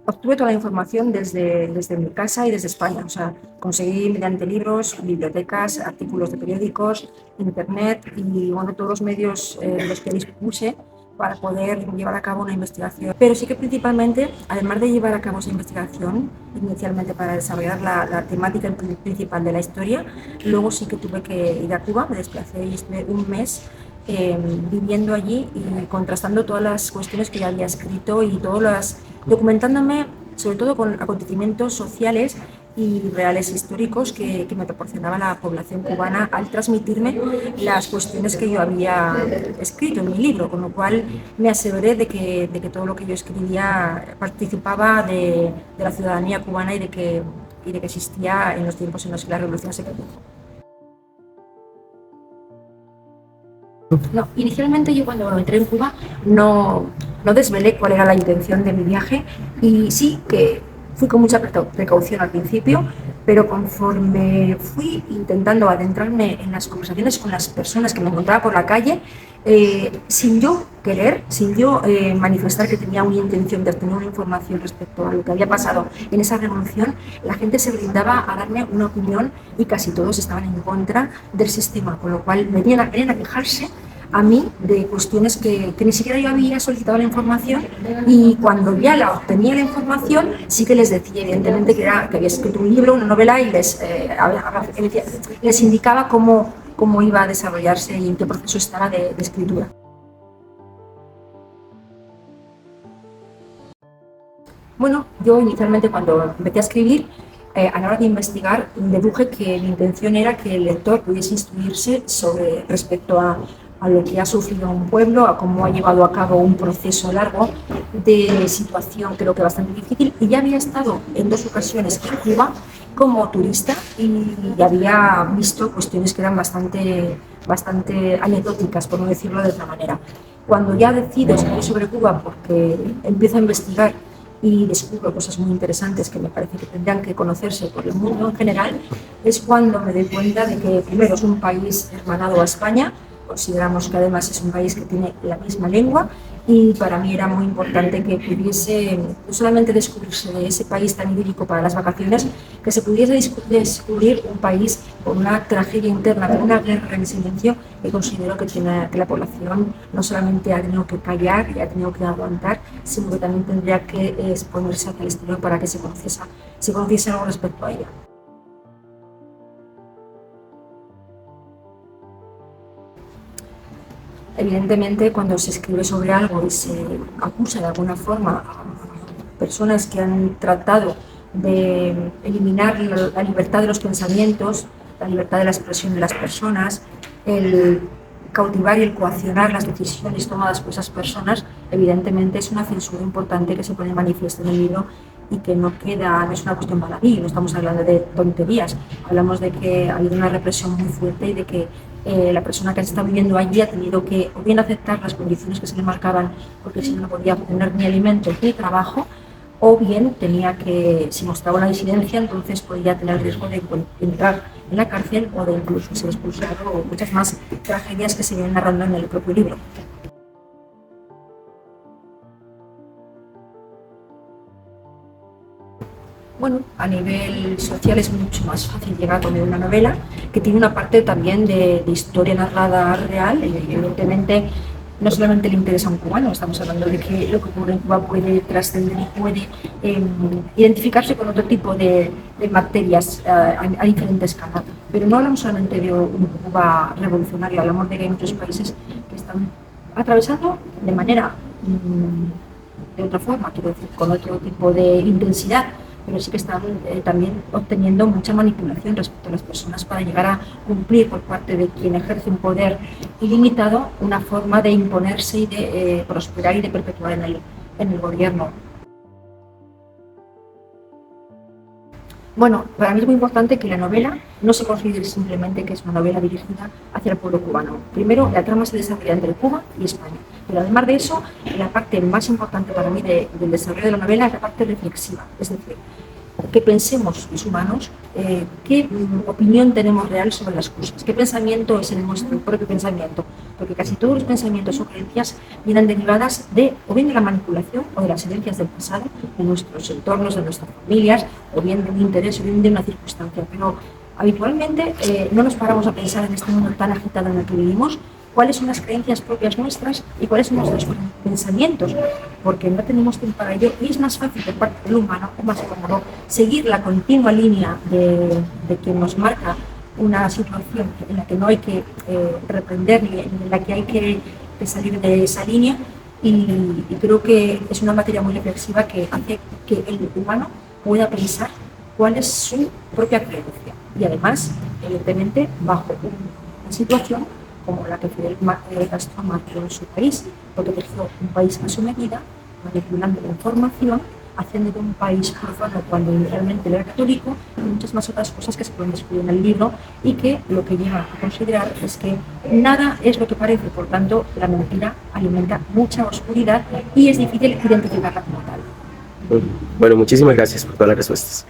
Obtuve toda la información desde mi casa y desde España. O sea, conseguí mediante libros, bibliotecas, artículos de periódicos, internet y bueno, todos los medios de los que dispuse para poder llevar a cabo una investigación. Pero sí que principalmente, además de llevar a cabo esa investigación, inicialmente para desarrollar la temática principal de la historia, luego sí que tuve que ir a Cuba, me desplacé y estuve un mes viviendo allí y contrastando todas las cuestiones que ya había escrito y documentándome sobre todo con acontecimientos sociales y reales históricos que me proporcionaba la población cubana al transmitirme las cuestiones que yo había escrito en mi libro, con lo cual me aseguré de que todo lo que yo escribía participaba de la ciudadanía cubana y de que existía en los tiempos en los que la revolución se produjo. No, inicialmente yo cuando entré en Cuba no desvelé cuál era la intención de mi viaje y sí que fui con mucha precaución al principio, pero conforme fui intentando adentrarme en las conversaciones con las personas que me encontraba por la calle, sin yo querer, sin yo manifestar que tenía una intención de obtener una información respecto a lo que había pasado en esa revolución, la gente se brindaba a darme una opinión y casi todos estaban en contra del sistema, con lo cual venían a quejarse a mí de cuestiones que ni siquiera yo había solicitado la información, y cuando ya la obtenía la información sí que les decía evidentemente que había escrito un libro, una novela, y les indicaba cómo iba a desarrollarse y en qué proceso estaba de escritura. Bueno, yo inicialmente cuando empecé a escribir, a la hora de investigar, deduje que mi intención era que el lector pudiese instruirse respecto a lo que ha sufrido un pueblo, a cómo ha llevado a cabo un proceso largo de situación, creo que bastante difícil, y ya había estado en 2 ocasiones en Cuba como turista y había visto cuestiones que eran bastante anecdóticas, por no decirlo de otra manera. Cuando ya decido escribir sobre Cuba, porque empiezo a investigar y descubro cosas muy interesantes que me parece que tendrían que conocerse por el mundo en general, es cuando me doy cuenta de que primero es un país hermanado a España, consideramos que además es un país que tiene la misma lengua, y para mí era muy importante que pudiese no solamente descubrirse de ese país tan idílico para las vacaciones, que se pudiese descubrir un país con una tragedia interna, con una guerra en silencio, que considero que la población no solamente ha tenido que callar y ha tenido que aguantar, sino que también tendría que exponerse hacia el exterior para que se conociese algo respecto a ella. Evidentemente, cuando se escribe sobre algo y se acusa de alguna forma a personas que han tratado de eliminar la libertad de los pensamientos, la libertad de la expresión de las personas, el cautivar y el coaccionar las decisiones tomadas por esas personas, evidentemente es una censura importante que se pone en manifiesto en el libro y que no es una cuestión baladí, no estamos hablando de tonterías, hablamos de que ha habido una represión muy fuerte y de que la persona que está viviendo allí ha tenido que o bien aceptar las condiciones que se le marcaban, porque si no, no podía obtener ni alimentos ni trabajo, o bien tenía que, si mostraba una disidencia, entonces podía tener el riesgo de entrar en la cárcel o de incluso ser expulsado, o muchas más tragedias que se vienen narrando en el propio libro. Bueno, a nivel social es mucho más fácil llegar con una novela que tiene una parte también de historia narrada real, y evidentemente no solamente le interesa a un cubano, estamos hablando de que lo que ocurre en Cuba puede trascender y puede identificarse con otro tipo de materias a diferente escala. Pero no hablamos solamente de un Cuba revolucionario, hablamos de que hay muchos países que están atravesando de manera de otra forma, quiero decir, con otro tipo de intensidad, pero sí que están también obteniendo mucha manipulación respecto a las personas para llegar a cumplir por parte de quien ejerce un poder ilimitado una forma de imponerse y de prosperar y de perpetuar en el gobierno. Bueno, para mí es muy importante que la novela no se considere simplemente que es una novela dirigida hacia el pueblo cubano. Primero, la trama se desarrolla entre Cuba y España, pero además de eso, la parte más importante para mí del desarrollo de la novela es la parte reflexiva, es decir, que pensemos los humanos, qué opinión tenemos real sobre las cosas, qué pensamiento es en nuestro propio pensamiento, porque casi todos los pensamientos o creencias vienen derivadas de o bien de la manipulación o de las herencias del pasado, de nuestros entornos, de nuestras familias, o bien de un interés o bien de una circunstancia. Pero habitualmente no nos paramos a pensar en este mundo tan agitado en el que vivimos cuáles son las creencias propias nuestras y cuáles son nuestros pensamientos, porque no tenemos tiempo para ello y es más fácil por parte del humano, o más cómodo, seguir la continua línea de quien nos marca una situación en la que no hay que reprender ni en la que hay que salir de esa línea, y creo que es una materia muy reflexiva que hace que el humano pueda pensar cuál es su propia creencia y además, evidentemente, bajo una situación como la que Fidel Castro marcó en su país, protegió un país a su medida, manipulando la información, haciendo de un país profano cuando realmente era católico, y muchas más otras cosas que se pueden descubrir en el libro y que lo que lleva a considerar es que nada es lo que parece, por tanto la mentira alimenta mucha oscuridad y es difícil identificarla como tal. Bueno, muchísimas gracias por todas las respuestas.